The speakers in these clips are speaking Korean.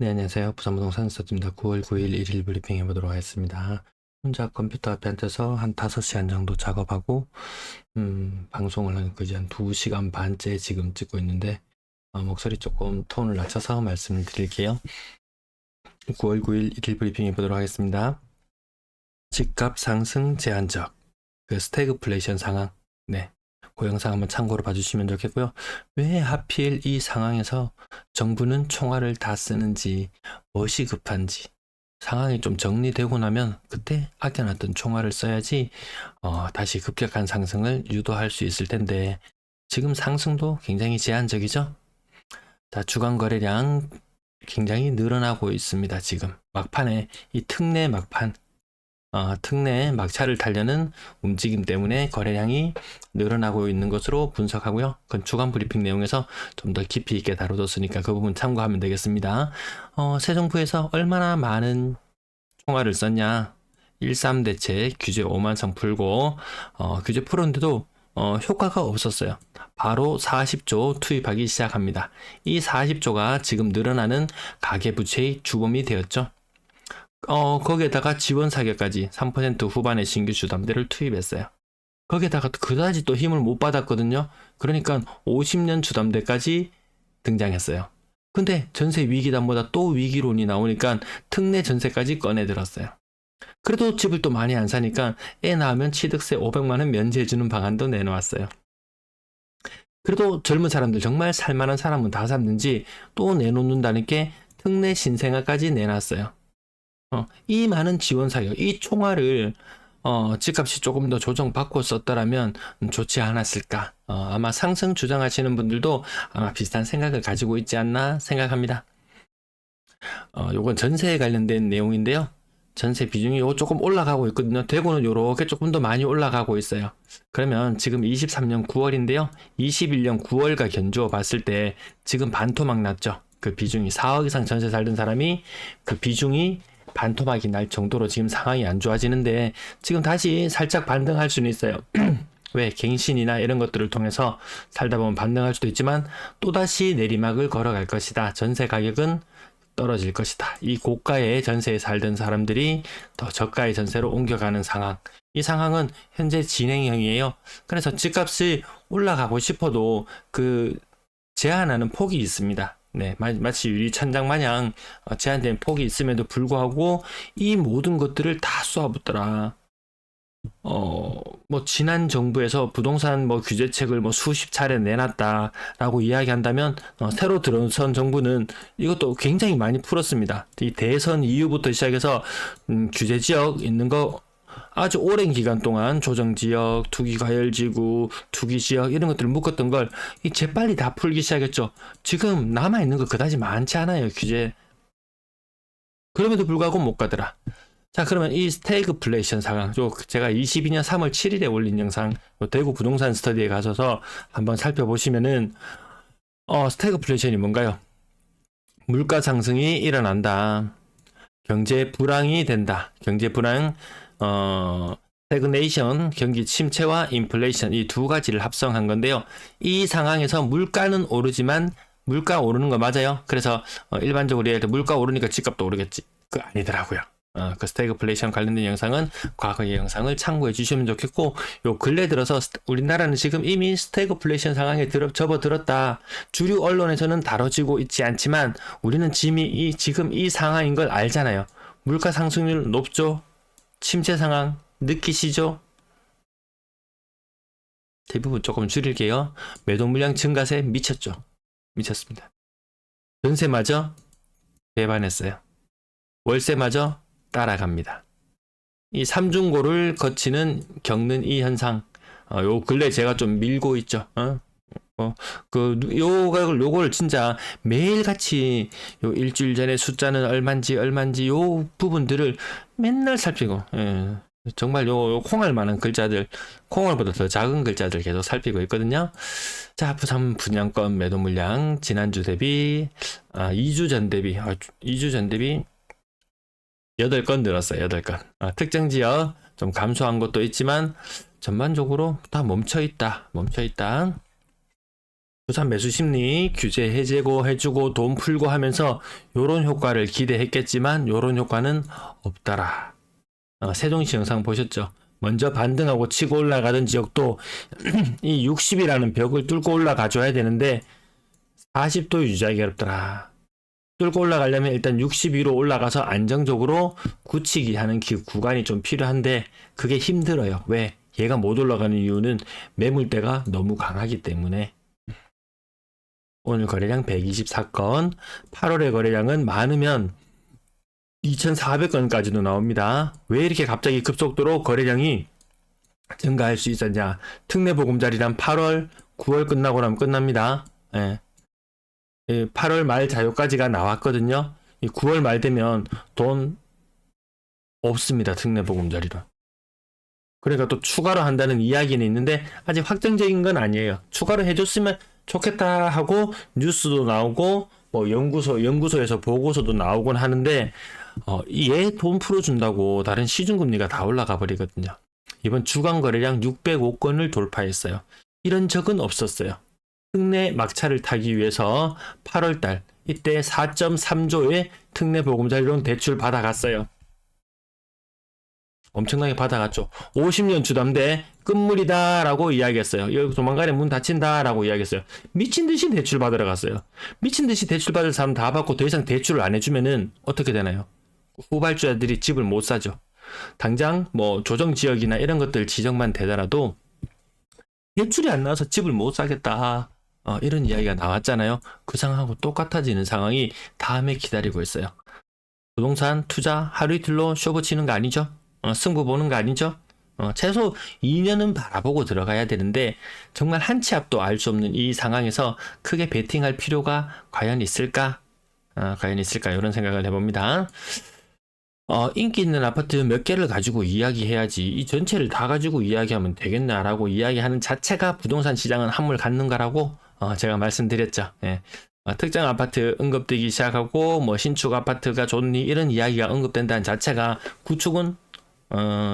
네, 안녕하세요. 부산부동산 서입니다. 9월 9일 일일 브리핑 해보도록 하겠습니다. 혼자 컴퓨터 앞에 앉아서 한 5시간 정도 작업하고, 방송을 거의 한 2시간 반째 지금 찍고 있는데, 목소리 조금 톤을 낮춰서 말씀을 드릴게요. 9월 9일 일일 브리핑 해보도록 하겠습니다. 집값 상승 제한적, 스태그플레이션 상황, 네. 그 영상 한번 참고로 봐주시면 좋겠고요. 왜 하필 이 상황에서 정부는 총알을 다 쓰는지, 무엇이 급한지, 상황이 좀 정리되고 나면 그때 아껴놨던 총알을 써야지 다시 급격한 상승을 유도할 수 있을 텐데, 지금 상승도 굉장히 제한적이죠. 자, 주간 거래량 굉장히 늘어나고 있습니다. 지금 막판에 이 특례 막판, 특례 막차를 타려는 움직임 때문에 거래량이 늘어나고 있는 것으로 분석하고요. 그건 주간 브리핑 내용에서 좀 더 깊이 있게 다뤄뒀으니까 그 부분 참고하면 되겠습니다. 새 정부에서 얼마나 많은 총알을 썼냐? 13 대책 규제 5만성 풀고 규제 풀었는데도 효과가 없었어요. 바로 40조 투입하기 시작합니다. 이 40조가 지금 늘어나는 가계부채의 주범이 되었죠. 거기에다가 지원 사격까지 3% 후반의 신규 주담대를 투입했어요. 거기에다가 그다지 또 힘을 못 받았거든요. 그러니까 50년 주담대까지 등장했어요. 근데 전세 위기담보다 또 위기론이 나오니까 특례 전세까지 꺼내 들었어요. 그래도 집을 또 많이 안 사니까 애 낳으면 취득세 500만 원 면제해주는 방안도 내놓았어요. 그래도 젊은 사람들, 정말 살만한 사람은 다 샀는지 또 내놓는다는 게 특례 신생아까지 내놨어요. 이 많은 지원 사격, 이 총알을 집값이 조금 더 조정받고 썼더라면 좋지 않았을까. 아마 상승 주장하시는 분들도 아마 비슷한 생각을 가지고 있지 않나 생각합니다. 요건 전세에 관련된 내용인데요. 전세 비중이 조금 올라가고 있거든요. 대구는 요렇게 조금 더 많이 올라가고 있어요. 그러면 지금 23년 9월인데요. 21년 9월과 견주어 봤을 때 지금 반토막 났죠. 그 비중이 4억 이상 전세 살던 사람이 그 비중이 반토막이 날 정도로 지금 상황이 안 좋아지는데 지금 다시 살짝 반등할 수는 있어요. 왜? 갱신이나 이런 것들을 통해서 살다 보면 반등할 수도 있지만 또다시 내리막을 걸어갈 것이다. 전세 가격은 떨어질 것이다. 이 고가의 전세에 살던 사람들이 더 저가의 전세로 옮겨가는 상황. 이 상황은 현재 진행형이에요. 그래서 집값이 올라가고 싶어도 그 제한하는 폭이 있습니다. 네, 마치 유리천장 마냥 제한된 폭이 있음에도 불구하고 이 모든 것들을 다 쏘아붙더라. 뭐 지난 정부에서 부동산 뭐 규제책을 뭐 수십 차례 내놨다라고 이야기한다면 새로 들어선 정부는 이것도 굉장히 많이 풀었습니다. 이 대선 이후부터 시작해서 규제 지역 있는 거 아주 오랜 기간 동안 조정지역, 투기과열지구, 투기지역 이런 것들을 묶었던 걸 재빨리 다 풀기 시작했죠. 지금 남아있는 거 그다지 많지 않아요, 규제. 그럼에도 불구하고 못 가더라. 자, 그러면 이 스태그플레이션 상황, 제가 22년 3월 7일에 올린 영상, 대구 부동산 스터디에 가셔서 한번 살펴보시면은, 스태그플레이션이 뭔가요? 물가 상승이 일어난다. 경제 불황이 된다. 경제 불황, 스태그네이션, 경기 침체와 인플레이션, 이 두 가지를 합성한 건데요. 이 상황에서 물가는 오르지만, 물가 오르는 거 맞아요? 그래서 일반적으로 얘기할 때 물가 오르니까 집값도 오르겠지. 그거 아니더라고요. 그 스태그플레이션 관련된 영상은 과거의 영상을 참고해 주시면 좋겠고, 요 근래 들어서 우리나라는 지금 이미 스태그플레이션 상황에 접어들었다. 주류 언론에서는 다뤄지고 있지 않지만 우리는 지금 이 상황인 걸 알잖아요. 물가 상승률 높죠? 침체 상황 느끼시죠? 대부분 조금 줄일게요. 매도 물량 증가세 미쳤죠? 미쳤습니다. 전세마저 배반했어요. 월세마저 따라갑니다. 이 삼중고를 겪는 이 현상, 요 근래 제가 좀 밀고 있죠. 요걸 진짜 매일같이 요 일주일 전에 숫자는 얼만지 요 부분들을 맨날 살피고, 예. 정말 요 콩알 만한 글자들, 콩알보다 더 작은 글자들 계속 살피고 있거든요. 자, 부산 분양권 매도 물량 지난주 대비 2주 전 대비 8건 늘었어요. 8건. 특정 지역 좀 감소한 것도 있지만 전반적으로 다 멈춰있다. 부산 매수 심리 규제 해제고 해주고 돈 풀고 하면서 요런 효과를 기대했겠지만 요런 효과는 없더라. 세종시 영상 보셨죠? 먼저 반등하고 치고 올라가던 지역도 이 60이라는 벽을 뚫고 올라가줘야 되는데 40도 유지하기 어렵더라. 뚫고 올라가려면 일단 62로 올라가서 안정적으로 굳히기 하는 구간이 좀 필요한데 그게 힘들어요. 왜? 얘가 못 올라가는 이유는 매물대가 너무 강하기 때문에. 오늘 거래량 124건, 8월의 거래량은 많으면 2,400건까지도 나옵니다. 왜 이렇게 갑자기 급속도로 거래량이 증가할 수 있었냐? 특례보금자리란 8월, 9월 끝나고 나면 끝납니다. 예. 8월 말 자료까지가 나왔거든요. 9월 말 되면 돈 없습니다. 특례보금자리로. 그러니까 또 추가로 한다는 이야기는 있는데 아직 확정적인 건 아니에요. 추가로 해줬으면 좋겠다 하고 뉴스도 나오고 뭐 연구소에서 보고서도 나오곤 하는데 얘 돈 풀어준다고 다른 시중금리가 다 올라가 버리거든요. 이번 주간 거래량 605건을 돌파했어요. 이런 적은 없었어요. 특례 막차를 타기 위해서 8월달 이때 4.3조의 특례 보금자리론 대출 받아갔어요. 엄청나게 받아갔죠. 50년 주담대 끝물이다 라고 이야기했어요. 여기 조만간에 문 닫힌다 라고 이야기했어요. 미친듯이 대출 받으러 갔어요. 미친듯이 대출 받을 사람 다 받고 더 이상 대출을 안 해주면은 어떻게 되나요? 후발주자들이 집을 못 사죠. 당장 뭐 조정지역이나 이런 것들 지정만 되더라도 대출이 안 나와서 집을 못 사겠다. 이런 이야기가 나왔잖아요. 그 상황하고 똑같아지는 상황이 다음에 기다리고 있어요. 부동산 투자 하루 이틀로 쇼부 치는 거 아니죠? 승부 보는 거 아니죠? 최소 2년은 바라보고 들어가야 되는데 정말 한 치 앞도 알 수 없는 이 상황에서 크게 베팅할 필요가 과연 있을까? 이런 생각을 해봅니다. 인기 있는 아파트 몇 개를 가지고 이야기해야지 이 전체를 다 가지고 이야기하면 되겠나라고 이야기하는 자체가 부동산 시장은 한물 갖는 거라고 제가 말씀드렸죠. 예. 특정 아파트 언급되기 시작하고 뭐 신축 아파트가 좋니 이런 이야기가 언급된다는 자체가 구축은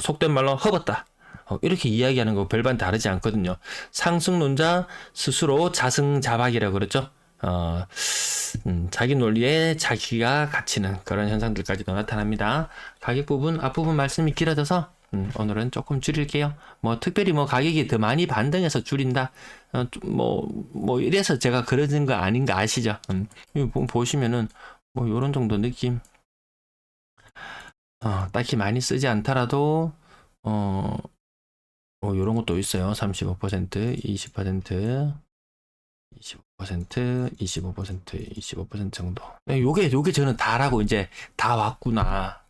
속된 말로 허벗다. 이렇게 이야기하는 거 별반 다르지 않거든요. 상승론자 스스로 자승자박이라고 그러죠. 자기 논리에 자기가 갇히는 그런 현상들까지도 나타납니다. 가격 부분 앞부분 말씀이 길어져서 오늘은 조금 줄일게요. 뭐 특별히 뭐 가격이 더 많이 반등해서 줄인다. 뭐 이래서 제가 그러는 거 아닌가 아시죠? 이거 보시면은 뭐 요런 정도 느낌. 딱히 많이 쓰지 않더라도 요런 것도 있어요. 35%, 20%, 25%, 25% 정도. 요게 저는 다라고 이제 다 왔구나.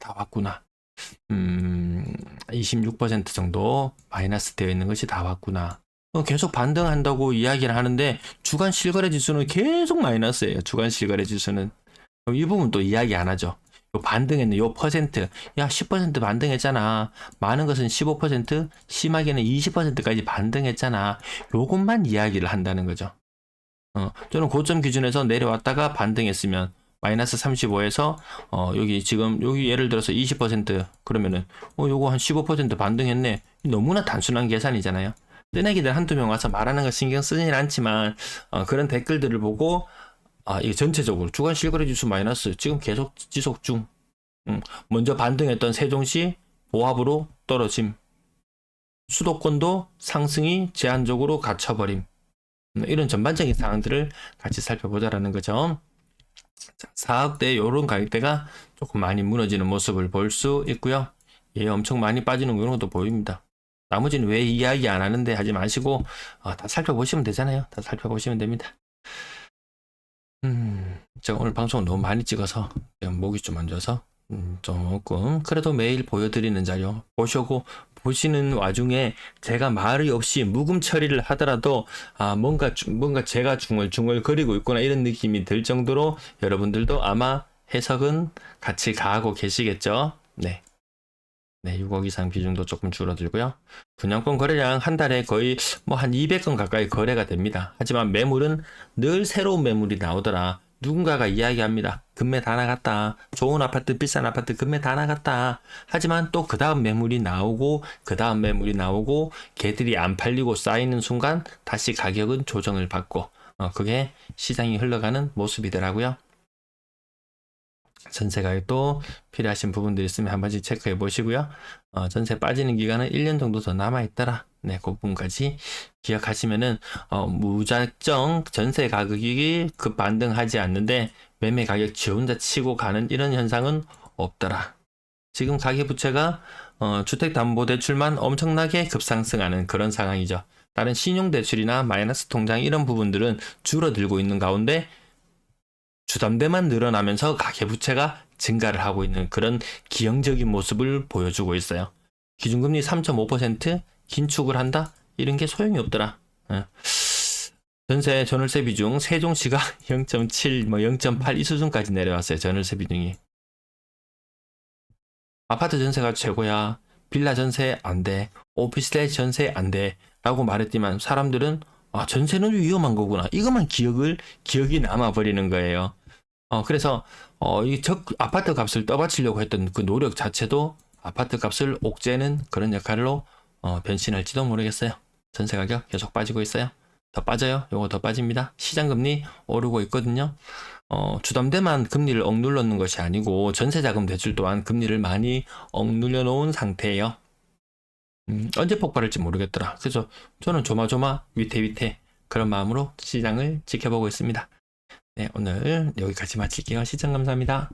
26% 정도 마이너스 되어 있는 것이 다 왔구나. 계속 반등한다고 이야기를 하는데 주간 실거래 지수는 계속 마이너스예요. 주간 실거래 지수는. 이 부분 또 이야기 안 하죠. 요 반등했는 요 퍼센트. 야, 10% 반등했잖아. 많은 것은 15%, 심하게는 20%까지 반등했잖아. 요것만 이야기를 한다는 거죠. 저는 고점 기준에서 내려왔다가 반등했으면 마이너스 35에서 여기 예를 들어서 20% 그러면은 요거 한 15% 반등했네. 너무나 단순한 계산이잖아요. 뜨내기들 한두 명 와서 말하는 거 신경 쓰진 않지만 그런 댓글들을 보고 이게 전체적으로 주간 실거래 지수 마이너스 지금 계속 지속 중. 먼저 반등했던 세종시 보합으로 떨어짐. 수도권도 상승이 제한적으로 갇혀버림. 이런 전반적인 상황들을 같이 살펴보자라는 거죠. 자, 4억대 이런 가격대가 조금 많이 무너지는 모습을 볼 수 있고요. 엄청 많이 빠지는 이런 것도 보입니다. 나머지는 왜 이야기 안 하는데 하지 마시고 다 살펴보시면 되잖아요. 다 살펴보시면 됩니다. 제가 오늘 방송을 너무 많이 찍어서 목이 좀 안 좋아서 조금 그래도 매일 보여드리는 자료 보시는 와중에 제가 말이 없이 묵음 처리를 하더라도 뭔가 제가 중얼중얼 거리고 있구나 이런 느낌이 들 정도로 여러분들도 아마 해석은 같이 가하고 계시겠죠. 네, 6억 이상 비중도 조금 줄어들고요. 분양권 거래량 한 달에 거의 뭐 한 200건 가까이 거래가 됩니다. 하지만 매물은 늘 새로운 매물이 나오더라. 누군가가 이야기합니다. 금매 다 나갔다. 좋은 아파트, 비싼 아파트 금매 다 나갔다. 하지만 또 그 다음 매물이 나오고 걔들이 안 팔리고 쌓이는 순간 다시 가격은 조정을 받고 그게 시장이 흘러가는 모습이더라고요. 전세 가격도 필요하신 부분들이 있으면 한 번씩 체크해 보시고요. 전세 빠지는 기간은 1년 정도 더 남아있더라. 네, 그 부분까지 기억하시면은, 무작정 전세 가격이 급반등하지 않는데 매매 가격 지 혼자 치고 가는 이런 현상은 없더라. 지금 가계부채가 주택담보대출만 엄청나게 급상승하는 그런 상황이죠. 다른 신용대출이나 마이너스 통장 이런 부분들은 줄어들고 있는 가운데 주담대만 늘어나면서 가계부채가 증가를 하고 있는 그런 기형적인 모습을 보여주고 있어요. 기준금리 3.5% 긴축을 한다? 이런 게 소용이 없더라. 전세 전월세 비중 세종시가 0.7, 0.8 이 수준까지 내려왔어요. 전월세 비중이. 아파트 전세가 최고야. 빌라 전세 안 돼. 오피스텔 전세 안 돼. 라고 말했지만 사람들은 전세는 위험한 거구나. 이것만 기억이 남아버리는 거예요. 그래서 이 아파트 값을 떠받치려고 했던 그 노력 자체도 아파트 값을 옥죄는 그런 역할로 변신할지도 모르겠어요. 전세 가격 계속 빠지고 있어요. 더 빠져요. 요거 더 빠집니다. 시장 금리 오르고 있거든요. 주담대만 금리를 억눌러놓은 것이 아니고 전세자금 대출 또한 금리를 많이 억눌려 놓은 상태예요. 언제 폭발할지 모르겠더라. 그래서 저는 조마조마 위태위태 그런 마음으로 시장을 지켜보고 있습니다. 네, 오늘 여기까지 마칠게요. 시청 감사합니다.